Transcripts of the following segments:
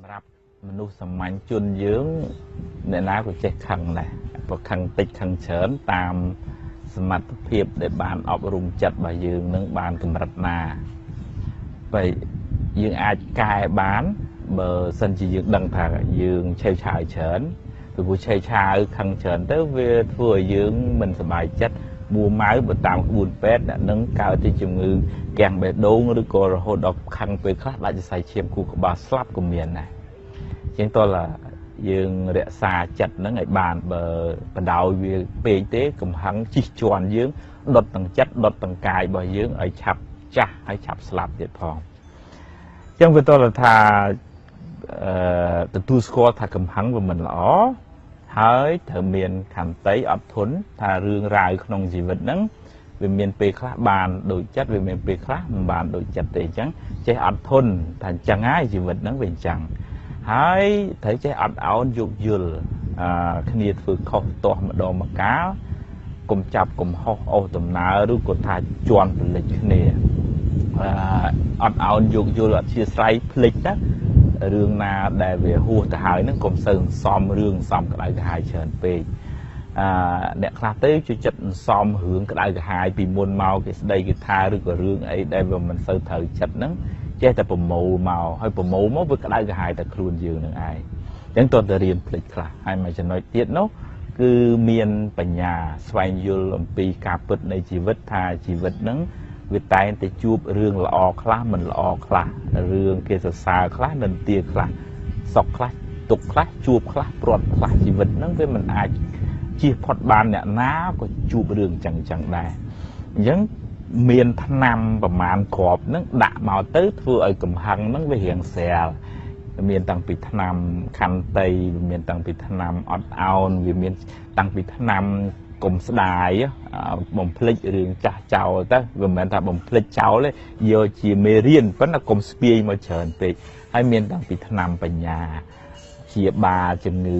សម្រាប់មនុស្សសាមញ្ញជនយើងអ្នកណាក៏ចេះខឹងដែរព្រោះខឹងតិចខឹងច្រើនតាមសមត្ថភាពដែលបានអប់រំចិត្តរបស់យើងនឹងបានកម្រិតណាបើយើងអាចកែបានបើសិនជាយើងដឹងថាយើងឆេវឆាវច្រើនពីព្រោះឆេវឆាវខឹងច្រើនទៅវាធ្វើឲ្យយើងមិនសប្បាយចិត្តមួម៉ៅបើតាមក្បួនពេទ្យនឹងកើតជាជំងឺគាំងបេះដូងឬក៏រហូតដល់ខឹងពេលខ្លះដាច់សរសៃឈាមខួរក្បាលស្លាប់ក៏មានដែរជាងតើយើងរក្សាចិត្តហ្នឹងឲ្យបានបើបដោយវាពេកទេកំហឹងជិះជាន់យើងដុតទាំងចិត្តដុតទាំងកាយរបស់យើងឲ្យឆាប់ចាស់ហើយឆាប់ស្លាប់ទៀតផងអញ្ចឹងវាតើថាទទួលស្គាល់ថាកំហឹងវាមិនល្អហើយត្រូវមានខន្តីអត់ធន់ថារឿងរ៉ាវក្នុងជីវិតហ្នឹងវាមានពេលខ្លះបានដូចចិត្តវាមានពេលខ្លះមិនបានដូចចិត្តទេអញ្ចឹងចេះអត់ធន់ថាអញ្ចឹងហើយជីវិតហ្នឹងវាអញ្ចឹងហើយត្រូវចេះអត់ឱនយោគយល់គ្នាធ្វើខុសទាស់ម្ដងម្កាលកុំចាប់កំហុសអូសដំណើរឬក៏ថាជន់ពលិចគ្នាអត់ឱនយោគយល់អធិស្ឋានភ្លេចណារឿងណាដែលវាហួសទៅហើយហ្នឹងកុំសូវសំរឿងសំក្តៅក្រហាយច្រើនពេកអ្នកខ្លះទៅជួយចិត្តសំរឿងក្តៅក្រហាយពីមុនមកគេស្ដីគេថាឬក៏រឿងអីដែលវាមិនសូវត្រូវចិត្តហ្នឹងចេះតែប្រមូលមកហើយប្រមូលមកវាក្តៅក្រហាយតែខ្លួនយើងនឹងឯងអញ្ចឹងតើទៅរៀនភ្លេចខ្លះហើយមួយចំណុចទៀតនោះគឺមានបញ្ញាស្វែងយល់អំពីការពិតនៃជីវិតថាជីវិតហ្នឹងវាតែងតែជួបរឿងល្អខ្លះមិនល្អខ្លះរឿងគេសរសើរខ្លះនិន្ទាខ្លះសុខខ្លះទុក្ខខ្លះជួបខ្លះព្រាត់ខ្លះជីវិតហ្នឹងវាមិនអាចជៀសផុតបានអ្នកណាក៏ជួបរឿងចឹងដែរអញ្ចឹងមានថ្នាំប្រមាណគ្រាប់ហ្នឹងដាក់មកទៅធ្វើឲ្យកំហឹងហ្នឹងវារៀងស្រាលមានតាំងពីថ្នាំខន្តីវាមានតាំងពីថ្នាំអត់ឱនវាមានតាំងពីថ្នាំកុំស្ដាយបំភ្លេចរឿងចាស់ចោលទៅវាមិនមែនថាបំភ្លេចចោលទេយកជាមេរៀនប៉ុន្តែកុំស្ពាយមកច្រើនពេកហើយមានតាំងពីថ្នាំបញ្ញាជាបាលជំងឺ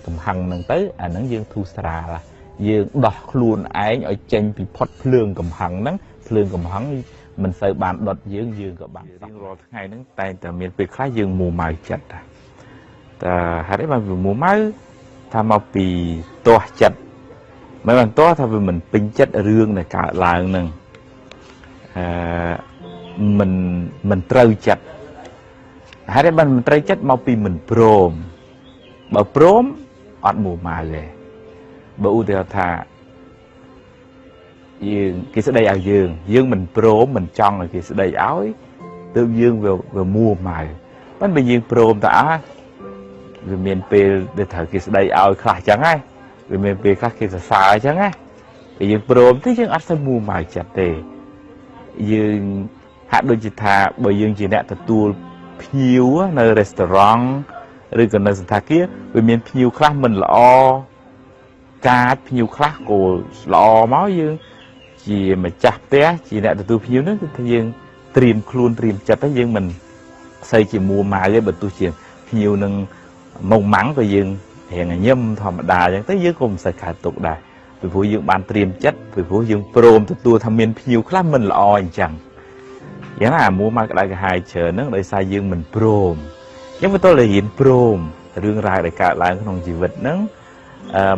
កំហឹងហ្នឹងទៅអាហ្នឹងយើងធូរស្រាលយើងដោះខ្លួនឯងឲ្យចេញពីផុតភ្លើងកំហឹងហ្នឹងភ្លើងកំហឹងមិនសូវបានដុតយើងក៏បានរៀងរាល់ថ្ងៃហ្នឹងតែតែមានពេលខ្លះយើងមួម៉ៅចិត្តតែហេតុអីបានវាមួម៉ៅថាមកពីទាស់ចិត្តមិនបានទាស់ថាវាមិនពេញចិត្តរឿងដែលកើតឡើងហ្នឹងមិនត្រូវចិត្តហេតុអីបានមិនត្រូវចិត្តមកពីមិនព្រមបើព្រមអត់មួម៉ៅទេបើឧទាហរណ៍ថាយើងគេស្ដីឲ្យយើងមិនព្រមមិនចង់ឲ្យគេស្ដីឲ្យទើបយើងវាមួម៉ៅប៉ុន្តែបើយើងព្រមតើវាមានពេលដែលត្រូវគេស្ដីឲ្យខ្លះចឹងហើយវាមានពេលខ្លះគេសរសើរចឹងណាតែយើងព្រមទេយើងអត់សូវមួម៉ៅចិត្តទេយើងហាក់ដូចជាថាបើយើងជាអ្នកទទួលភ្ញៀវនៅរេស្តូរ៉ង់ឬក៏នៅសន្តាគារវាមានភ្ញៀវខ្លះមិនល្អកាចភ្ញៀវខ្លះក៏ល្អមកយើងជាម្ចាស់ផ្ទះជាអ្នកទទួលភ្ញៀវហ្នឹងគឺថាយើងត្រៀមខ្លួនត្រៀមចិត្តហើយយើងមិនស្អីជាមួម៉ៅទេបើទោះជាភ្ញៀវនឹងមកម៉ាំងក៏យើងរៀងញឹមធម្មតាអញ្ចឹងទៅយើងក៏មិនសូវកើតទុកដែរពីព្រោះយើងបានត្រៀមចិត្តពីព្រោះយើងព្រមទទួលថាមានភ្ញៀវខ្លះមិនល្អអញ្ចឹងយ៉ាងណាមួម៉ៅក្តៅក្រហាយច្រើនហ្នឹងដោយសារយើងមិនព្រមអញ្ចឹងវាទៅរៀនព្រមរឿងរ៉ាវដែលកើតឡើងក្នុងជីវិតហ្នឹង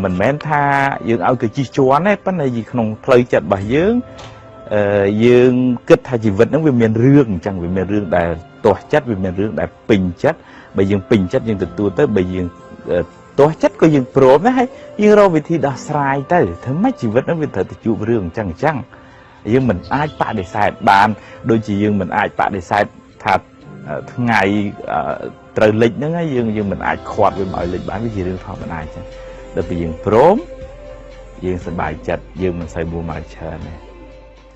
មិនមែនថាយើងឲ្យគេជិះជាន់ទេប៉ុន្តែក្នុងផ្លូវចិត្តរបស់យើងគិតថាជីវិតហ្នឹងវាមានរឿងអញ្ចឹងវាមានរឿងដែលទាស់ចិត្តវាមានរឿងដែលពេញចិត្តបើយើងពេញចិត្តយើងទទួលទៅបើយើងទាស់ចិត្តក៏យើងព្រមដែរហើយយើងរកវិធីដោះស្រាយទៅធ្វើម៉េចជីវិតហ្នឹងវាត្រូវទៅជួបរឿងអញ្ចឹងយើងមិនអាចបដិសេធបានដូចជាយើងមិនអាចបដិសេធថាថ្ងៃត្រូវលិចហ្នឹងហើយយើងមិនអាចខាត់វាមកឲ្យលិចបានវាជារឿងធម្មតាអញ្ចឹងដល់ពេលយើងព្រមយើងសប្បាយចិត្តយើងមិនសូវមួម៉ៅច្រើនទេ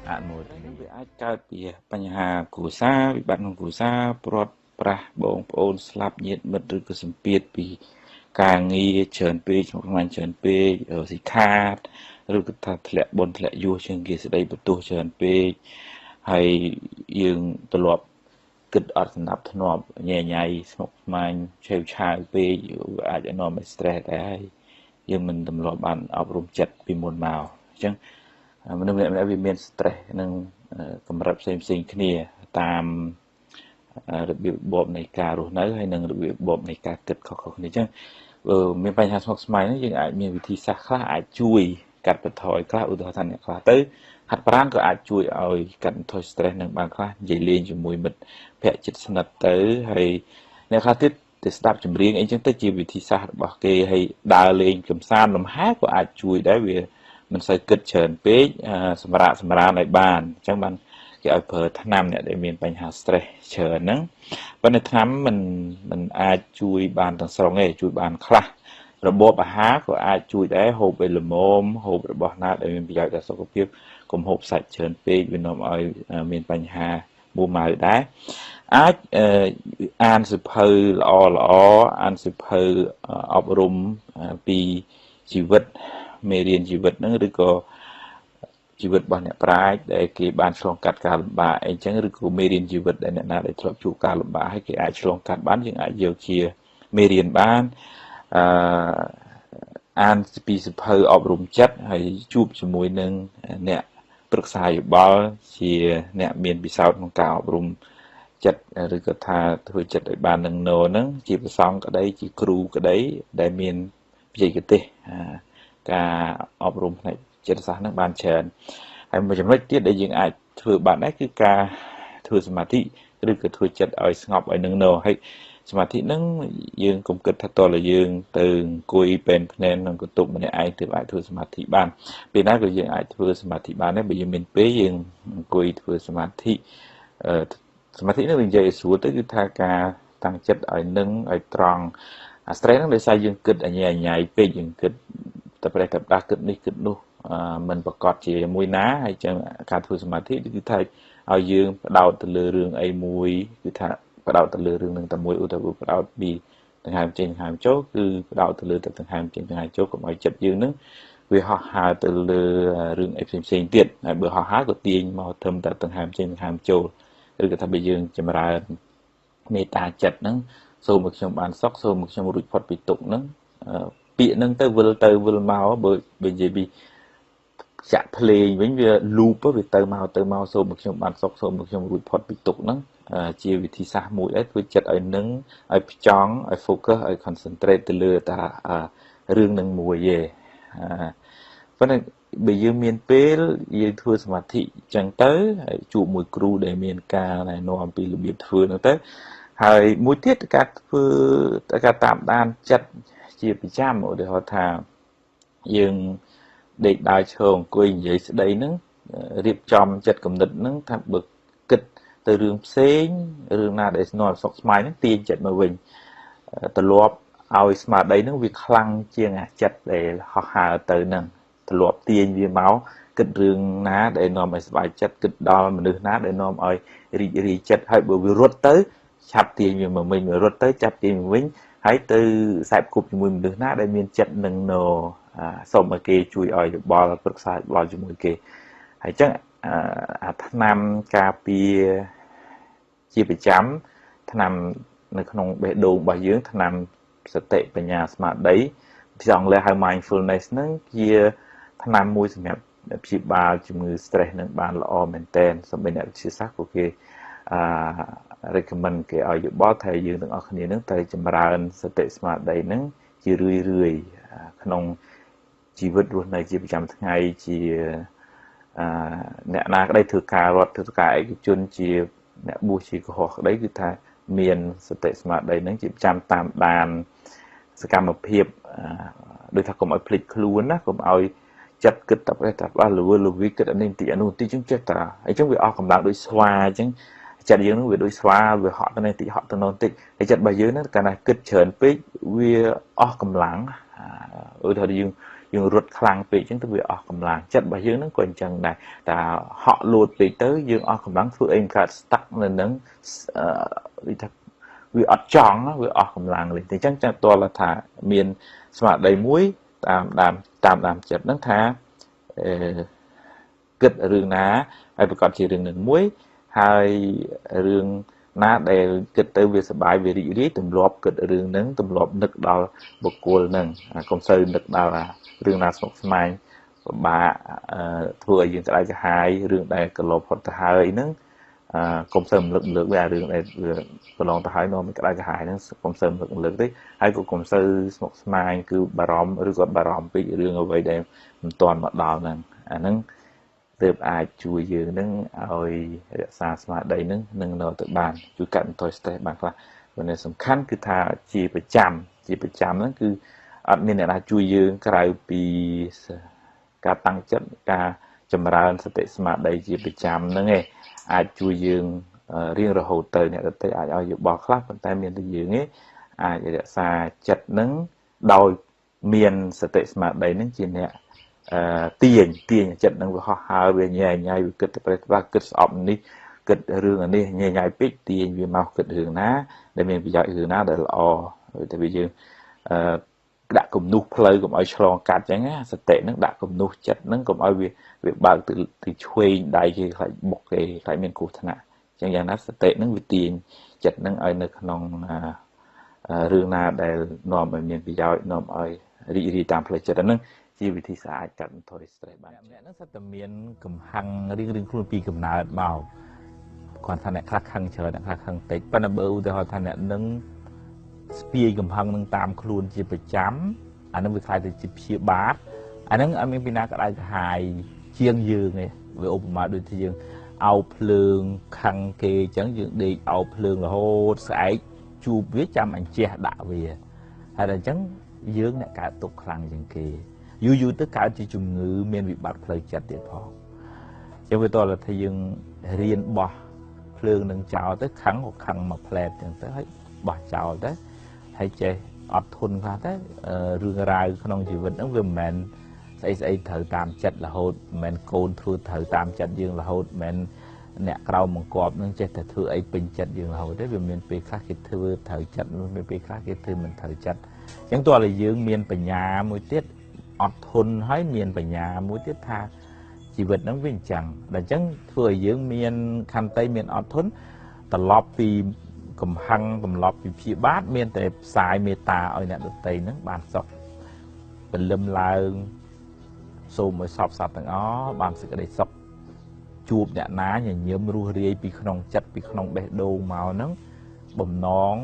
អនុមោទនាវាអាចកើតពីបញ្ហាគ្រួសារវិបត្តិក្នុងគ្រួសារព្រាត់ប្រាសបងប្អូនស្លាប់ញាតិមិត្តឬក៏សម្ពាធពីការងារច្រើនពេកក្នុងខ្លួនច្រើនពេកស៊ីខាតឬក៏ថាធ្លាក់បុណ្យធ្លាក់យោជាងគេស្ដីបន្ទោសច្រើនពេកហើយយើងទ្រលាប់គិតអត់ស្ដាប់ធ្នាប់ញ៉ៃញ៉ៃស្មុគស្មាញឆេវឆាវពេកអាចនាំឲ្យ stress ដែរយើងមិនទម្លាប់បានអប់រំចិត្តពីមុនមកអញ្ចឹងមនុស្សម្នាក់ៗវាមាន stress និងកម្រិតផ្សេងគ្នាតាម របៀបរបបនៃការរស់នៅហើយនិងរបៀបរបបនៃការគិតខុសៗគ្នាចឹងមានបញ្ហាស្មុគស្មាញហ្នឹងយើងអាចមានវិធីសាស្ត្រខ្លះអាចជួយកាត់បន្ថយខ្លះឧទាហរណ៍ថាអ្នកខ្លះទៅហាត់ប្រាណក៏អាចជួយឲ្យកាត់បន្ថយ stress នឹងបានខ្លះនិយាយលេងជាមួយមិត្តភក្តិជិតស្និទ្ធទៅហើយអ្នកខ្លះទៀតទៅស្ដាប់ចម្រៀងអីចឹងទៅជាវិធីសាស្ត្ររបស់គេហើយដើរលេងកម្សាន្តលំហែក៏អាចជួយដែរវាមិនសូវគិតច្រើនពេកសម្រាកសម្រានឲ្យបានអញ្ចឹងបានគេឲ្យប្រើថ្នាំអ្នកដែលមានបញ្ហា stress ច្រើនហ្នឹងប៉ុន្តែថ្នាំមិនអាចជួយបានទាំងស្រុងទេជួយបានខ្លះរបបអាហារក៏អាចជួយដែរហូបឲ្យល្មមហូបរបស់ណាដែលមានប្រយោជន៍ដល់សុខភាពកុំហូបសាច់ច្រើនពេកវានាំឲ្យមានបញ្ហាមួម៉ៅដែរអាចអានសៀវភៅល្អអានសៀវភៅអប់រំពីជីវិតមេរៀនជីវិតហ្នឹងឬក៏ជីវិតរបស់អ្នកប្រាជ្ញដែលគេបានឆ្លងកាត់ការលំបាកអីចឹងឬក៏មេរៀនជីវិតដែលអ្នកណាដែលធ្លាប់ជួបការលំបាកហើយគេអាចឆ្លងកាត់បានយើងអាចយកជាមេរៀនបានអានពីសៀវភៅអប់រំចិត្តហើយជួបជាមួយនឹងអ្នកប្រឹក្សាយោបល់ជាអ្នកមានពិសោធន៍ក្នុងការអប់រំចិត្តឬក៏ថាធ្វើចិត្តឲ្យបាននឹងណូហ្នឹងជាប្រសង់ក្តីជាគ្រូក្តីដែលមានបច្ចេកទេសការអប់រំផ្នែកចិត្តសាស្ត្រហ្នឹងបានច្រើនហើយមួយចំណុចទៀតដែលយើងអាចធ្វើបានដែរគឺការធ្វើសមាធិឬក៏ធ្វើចិត្តឲ្យស្ងប់ឲ្យនឹងណូហើយសមាធិហ្នឹងយើងកុំគិតថាតើយើងទៅអង្គុយពេនភ្នែនក្នុងបន្ទប់ម្នាក់ឯងទើបអាចធ្វើសមាធិបានពេលណាក៏យើងអាចធ្វើសមាធិបានដែរបើយើងមានពេលយើងអង្គុយធ្វើសមាធិសមាធិនេះនិយាយឲ្យស្រួលទៅគឺថាការតាំងចិត្តឲ្យនឹងឲ្យត្រង់អា stress ហ្នឹងដោយសារយើងគិតអញ្ញៃពេកយើងគិតតែប្រេះតែដាស់គិតនេះគិតនោះមិនប្រកបជាមួយណាហើយចឹងការធ្វើសមាធិគឺថាឲ្យយើងបដោតទៅលើរឿងអីមួយគឺថាបដោតទៅលើរឿងនឹងតែមួយឧទាហរណ៍បដោតពីដង្ហើមចេញដង្ហើមចូលគឺបដោតទៅលើតែដង្ហើមចេញដង្ហើមចូលកុំឲ្យចិត្តយើងនឹងវាហោះហើរទៅលើរឿងអីផ្សេងទៀតហើយបើហោះហើរក៏ទាញមកត្រឹមតែដង្ហើមចេញដង្ហើមចូលឬក៏ថាបើយើងចម្រើនមេត្តាចិត្តហ្នឹងសូមឲ្យខ្ញុំបានសុខសូមឲ្យខ្ញុំរួចផុតពីទុក្ខហ្នឹងពាក្យហ្នឹងទៅវិលមកបើនិយាយពីចាក់ភ្លេងវិញវាលូបវាទៅមកសូមឲ្យខ្ញុំបានសុខសូមឲ្យខ្ញុំរួចផុតពីទុក្ខហ្នឹងជាវិធីសាស្ត្រមួយដែរធ្វើចិត្តឲ្យនឹងឲ្យផ្ចង់ឲ្យ focus ឲ្យ concentrate ទៅលើតារឿងនឹងមួយទេប៉ុន្តែបើយើងមានពេលយើងធ្វើសមាធិចឹងទៅហើយជួបមួយគ្រូដែលមានការណែនាំអំពីរបៀបធ្វើហ្នឹងទៅហើយមួយទៀតការធ្វើការតាមដានចិត្តជាប្រចាំឧទាហរណ៍ថាយើងដេកដើរឈរអង្គុយនិយាយស្ដីហ្នឹងរៀបចំចិត្តគំនិតហ្នឹងថាបើគិតទៅរឿងផ្សេងរឿងណាដែលស្នល់សុខស្មាយហ្នឹងទាញចិត្តមកវិញត្រឡប់ឲ្យស្មារតីហ្នឹងវាខ្លាំងជាងអាចិត្តដែលហោះហើរទៅហ្នឹងត្រឡប់ទាញវាមកគិតរឿងណាដែលនាំឲ្យសុបាយចិត្តគិតដល់មនុស្សណាដែលនាំឲ្យរីករាយចិត្តហើយបើវារត់ទៅឆាប់ទាញវាមកវិញរត់ទៅចាប់ទាញមកវិញហើយទៅខ្សែគប់ជាមួយមនុស្សណាដែលមានចិត្តនឹងណូសូមឲ្យគេជួយឲ្យយោបល់ប្រឹក្សាយោបល់ជាមួយគេហើយអញ្ចឹងអាថ្នាំការពារជាប្រចាំថ្នាំនៅក្នុងបេះដូងរបស់យើងថ្នាំសតិបញ្ញាស្មារតីភាសាអង់គ្លេសហៅ mindfulness ហ្នឹងជាថ្នាំមួយសម្រាប់ព្យាបាលជំងឺ stress នឹងបានល្អមែនទែនសម្រាប់អ្នកវិទ្យាសាស្ត្រក៏គេrecommend គេឲ្យយោបល់ថាយើងទាំងអស់គ្នានឹងត្រូវចម្រើនសតិស្មារតីនឹងជារឿយក្នុងជីវិតរស់នៅជាប្រចាំថ្ងៃជាអ្នកណាក្តីធ្វើការរដ្ឋធ្វើការឯកជនជាអ្នកបួសជាកុហកក្តីគឺថាមានសតិស្មារតីនឹងជាប្រចាំតាមដានសកម្មភាពដូចថាកុំឲ្យភ្លេចខ្លួនណាកុំឲ្យចិត្តគិតតែប្រេះតែលវលវីគិតអានេះបន្តិចអានោះបន្តិចចឹងចេះតែអញ្ចឹងវាអស់កម្លាំងដូចស្វាអញ្ចឹងចិត្តយើងនឹងវាដូចស្វាវាហក់ទៅនេះតិចហក់ទៅនោះតិចហើយចិត្តរបស់យើងហ្នឹងកាលណាគិតច្រើនពេកវាអស់កម្លាំងឧទាហរណ៍យើងរត់ខ្លាំងពេកអញ្ចឹងទៅវាអស់កម្លាំងចិត្តរបស់យើងហ្នឹងក៏អញ្ចឹងដែរតែហក់លោតពេកទៅយើងអស់កម្លាំងធ្វើអីមិនកើត stuck នៅនឹងវាថាវាអត់ចង់វាអស់កម្លាំងលេងតែអញ្ចឹងតើតើថាមានស្មារតីមួយតាមដានចិត្តហ្នឹងថាគិតរឿងណាហើយប្រកាសជារឿងនឹងមួយហើយរឿងណាដែលគិតទៅវាសប្បាយវារីករាយទម្លាប់គិតរឿងហ្នឹងទម្លាប់នឹកដល់បុគ្គលហ្នឹងកុំសូវនឹកដល់រឿងណាស្មុគស្មាញពិបាកធ្វើឲ្យយើងក្តៅក្រហាយរឿងដែលកន្លងផុតទៅហើយហ្នឹង កុំសើមលើកវារឿងដែលកន្លងទៅហើយនាំក្តៅក្រហាយហ្នឹងកុំសើមលើកទេហើយក៏កុំសូវស្មុគស្មាញគឺបារម្ភឬក៏បារម្ភពីរឿងអ្វីដែលមិនទាន់មកដល់ហ្នឹងអាហ្នឹងទើបអាចជួយយើងហ្នឹងឲ្យរក្សាស្មារតីហ្នឹងនឹងនៅទៅបានជួយកាត់បន្ថយ stress បានខ្លះប៉ុន្តែសំខាន់គឺថាជាប្រចាំហ្នឹងគឺអត់មានអ្នកណាជួយយើងក្រៅពីការតាំងចិត្តការចម្រើនសតិស្មារតីជាប្រចាំហ្នឹងឯងអាចជួយយើងរៀងរហូតទៅអ្នកដទៃអាចឲ្យយោបល់ខ្លះប៉ុន្តែមានតែយើងឯងអាចរក្សាចិត្តហ្នឹងដោយមានសតិស្មារតីហ្នឹងជាអ្នកទាញចិត្តហ្នឹងវាហោះហើរវាញ៉ៃវាគិតទៅប្រេះខ្លះគិតស្អប់នេះគិតរឿងនេះញ៉ៃពេកទាញវាមកគិតរឿងណាដែលមានប្រយោជន៍រឿងណាដែលល្អតែវាយើងដាក់គំនុះផ្លូវកុំឲ្យឆ្លងកាត់អញ្ចឹងណាសតិហ្នឹងដាក់គំនុះចិត្តហ្នឹងកុំឲ្យវាបើកទៅឆ្វេងដៃគេខ្លាចបុកគេខ្លាចមានគ្រោះថ្នាក់អញ្ចឹងយ៉ាងណាសតិហ្នឹងវាទាញចិត្តហ្នឹងឲ្យនៅក្នុងរឿងណាដែលនាំឲ្យមានប្រយោជន៍នាំឲ្យរីករាយតាមផ្លូវចិត្តហ្នឹងជាវិធីសាស្ត្រអាចកាត់បន្ថយ stress បានអ្នកហ្នឹងសិតតែមានកំហឹងរៀងខ្លួនពីកំណើតមកគាត់ថាអ្នកខ្លះខឹងច្រើនអ្នកខ្លះខឹងតិចប៉ុន្តែបើឧទាហរណ៍ថាអ្នកនឹងស្ពាយកំហឹងនឹងតាមខ្លួនជាប្រចាំអានឹងវាខ្លាចទៅជាព្យាបាទអានឹងអត់មានពីណាក្តៅក្រហាយជាងយើងទេវាឧបមាដូចជាយើងអោបភ្លើងខឹងគេអញ្ចឹងយើងដេកអោបភ្លើងរហូតស្អែកជួបវាចាំអញ្ចេះដាក់វាហើយតែអញ្ចឹងយើងអ្នកកើតទុកខ្លាំងជាងគេយូរទៅកើតជាជំងឺមានវិបត្តិផ្លូវចិត្តទៀតផងអញ្ចឹងវាតើថាយើងរៀនបោះភ្លើងនឹងចោលទៅខឹងក៏ខឹងមកផ្លែតអញ្ចឹងទៅហើយបោះចោលទៅហើយចេះអត់ធន់ខ្លះទៅរឿងរ៉ាវក្នុងជីវិតហ្នឹងវាមិនមែនស្អីត្រូវតាមចិត្តរហូតមិនមែនកូនធ្វើត្រូវតាមចិត្តយើងរហូតមិនមែនអ្នកក្រៅបង្គាប់នឹងចេះតែធ្វើអីពេញចិត្តយើងរហូតទេវាមានពេលខ្លះគេធ្វើត្រូវចិត្តមានពេលខ្លះគេធ្វើមិនត្រូវចិត្តអញ្ចឹងតើឲ្យយើងមានបញ្ញាមួយទៀតអត់ធន់ហើយមានបញ្ញាមួយទៀតថាជីវិតហ្នឹងវាអញ្ចឹងដល់អញ្ចឹងធ្វើឲ្យយើងមានខន្តីមានអត់ធន់ត្រឡប់ពីកំហឹងត្រឡប់ពីព្យាបាទមានតែផ្សាយមេត្តាឲ្យអ្នកដទៃហ្នឹងបានសុខពលឹមឡើងសូមឲ្យសពសត្វទាំងអស់បានសេចក្តីសុខជួបអ្នកណាញញឹមរស់រាយពីក្នុងចិត្តពីក្នុងបេះដូងមកហ្នឹងបំណង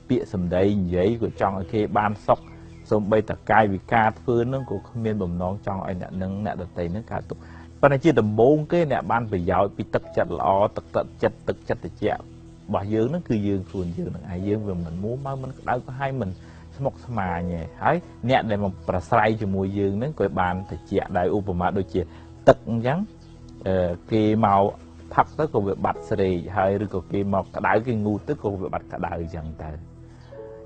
ពាក្យសម្ដីនិយាយក៏ចង់ឲ្យគេបានសុខសូម្បីតែកាយវិការធ្វើហ្នឹងក៏គ្មានបំណងចង់ឲ្យអ្នកនឹងអ្នកដទៃហ្នឹងកើតទុក្ខប៉ុន្តែជាដំបូងគេអ្នកបានប្រយោជន៍ពីទឹកចិត្តល្អទឹកចិត្តត្រជាក់របស់យើងហ្នឹងគឺយើងខ្លួនយើងហ្នឹងឯងយើងវាមិនមួម៉ៅមិនក្តៅក្រហាយមិនស្មុគស្មាញទេហើយអ្នកដែលមកប្រស្រ័យជាមួយយើងហ្នឹងក៏បានត្រជាក់ដែរឧបមាដូចជាទឹកអញ្ចឹងគេមកផឹកទៅក៏វាបាត់ស្រេកហើយឬក៏គេមកក្តៅគេងូតទៅក៏វាបាត់ក្តៅអញ្ចឹងទៅ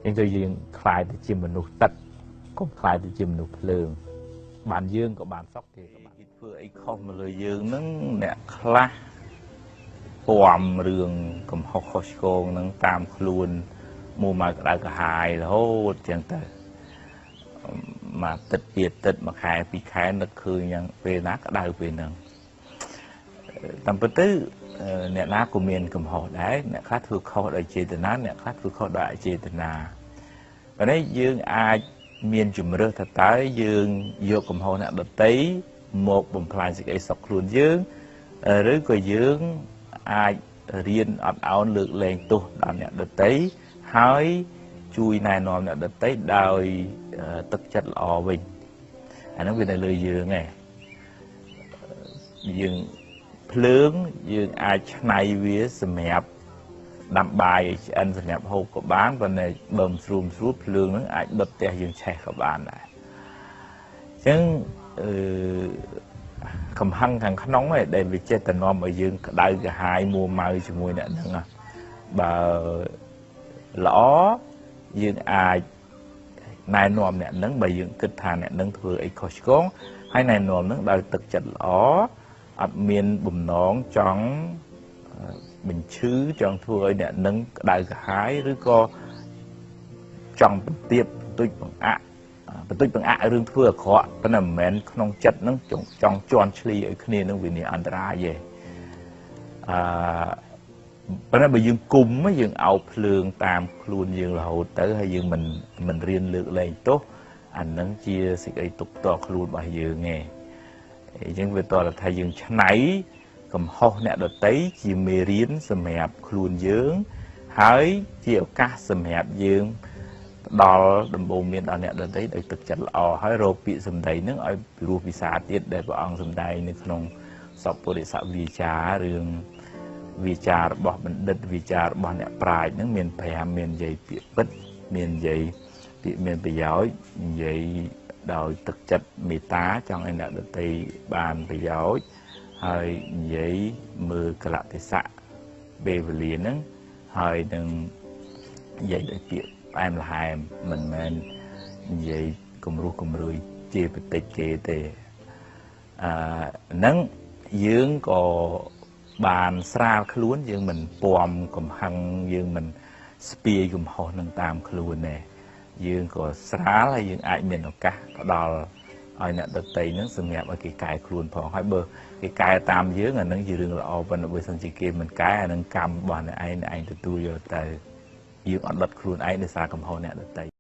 អញ្ចឹងយើងខ្លាយទៅជាមនុស្សទឹកកុំខ្លាយទៅជាមនុស្សភ្លើងបានយើងក៏បានសុខគេក៏បានធ្វើអីខុសមកលើយើងហ្នឹងអ្នកខ្លះពំរឿងកំហុសខុសឆ្គងហ្នឹងតាមខ្លួនមួម៉ៅក្តៅក្រហាយរហូតអញ្ចឹងទៅមកទឹកទៀតទឹកមួយខែពីរខែនឹកឃើញយ៉ាងពេលណាក្តៅពេលហ្នឹងតាមពិតទៅអ្នកណាក៏មានកំហុសដែរអ្នកខ្លះធ្វើខុសដោយចេតនាអ្នកខ្លះធ្វើខុសដោយអចេតនាប៉ុន្តែយើងអាចមានជំរឿសថាតើយើងយកកំហុសអ្នកដទៃមកបំផ្លាញសេចក្តីសុខខ្លួនយើងឬក៏យើងអាចរៀនអត់ឱនលើកលែងទោសដល់អ្នកដទៃហើយជួយណែនាំអ្នកដទៃដោយទឹកចិត្តល្អវិញអាហ្នឹងវានៅលើយើងឯងយើងភ្លើងយើងអាចឆ្នៃវាសម្រាប់ដាំបាយឆ្អិនសម្រាប់ហូបក៏បានប៉ុន្តែបើមិនស្រួលភ្លើងហ្នឹងអាចដុតផ្ទះយើងឆេះក៏បានដែរអញ្ចឹងកំហឹងខាងក្នុងឯងដែលវាចេះតែនាំឲ្យយើងក្តៅក្រហាយមួម៉ៅជាមួយអ្នកហ្នឹងបើល្អយើងអាចណែនាំអ្នកហ្នឹងបើយើងគិតថាអ្នកហ្នឹងធ្វើអីខុសឆ្គងហើយណែនាំហ្នឹងដោយទឹកចិត្តល្អអត់មានបំណងចង់បញ្ឈឺចង់ធ្វើឲ្យអ្នកនឹងក្តៅក្រហាយឬក៏ចង់បន្ទាបបន្ទុចបង្អាក់រឿងធ្វើអាក្រក់ប៉ុន្តែមិនមែនក្នុងចិត្តនឹងចង់ជន់ឈ្លីឲ្យគ្នានឹងវានេះអន្តរាយទេប៉ុន្តែបើយើងគុំយើងអោបភ្លើងតាមខ្លួនយើងរហូតទៅហើយយើងមិនរៀនលើកលែងទោសអានឹងជាសេចក្តីទុក្ខតខ្លួនរបស់យើងឯងអញ្ចឹងវាតើថាយើងឆ្នៃ កំហុសអ្នកដតីជាមេរៀនសម្រាប់ខ្លួនយើងហើយជាឱកាសសម្រាប់យើងផ្ដល់ដំបូន្មានដល់អ្នកដតីដោយទឹកចិត្តល្អហើយរកពាក្យសម្ដីនឹងឲ្យពិរោះពិសាទៀតដែលព្រះអង្គសម្ដែងនៅក្នុងសពពុរិសវាចារឿងវាចារបស់បណ្ឌិតវាចារបស់អ្នកប្រាជ្ញនឹងមាន5មាននិយាយពាក្យពិតមាននិយាយពាក្យមានប្រយោជន៍និយាយដោយទឹកចិត្តមេត្តាចង់ឲ្យអ្នកដតីបានប្រយោជន៍ហើយនិយាយមើលកលៈទេសៈពេលវេលាហ្នឹងហើយនឹងនិយាយដោយពាក្យផ្អែមល្ហែមមិនមែននិយាយគំរោះគំរួយជាបតិចគេទេហ្នឹងយើងក៏បានស្រាលខ្លួនយើងមិនពំកំហឹងយើងមិនស្ពាយកំហុសនឹងតាមខ្លួនទេយើងក៏ស្រាលហើយយើងអាចមានឱកាសផ្ដល់ឲ្យអ្នកដតីហ្នឹងសម្រាប់ឲ្យគេកែខ្លួនផងហើយបើគេកែតាមយើងអាហ្នឹងជារឿងល្អប៉ុន្តែបើសិនជាគេមិនកែអាហ្នឹងកម្មរបស់អ្នកឯងទទួលយកទៅយើងអត់ដុតខ្លួនឯងដោយសារកំហុសអ្នកដតី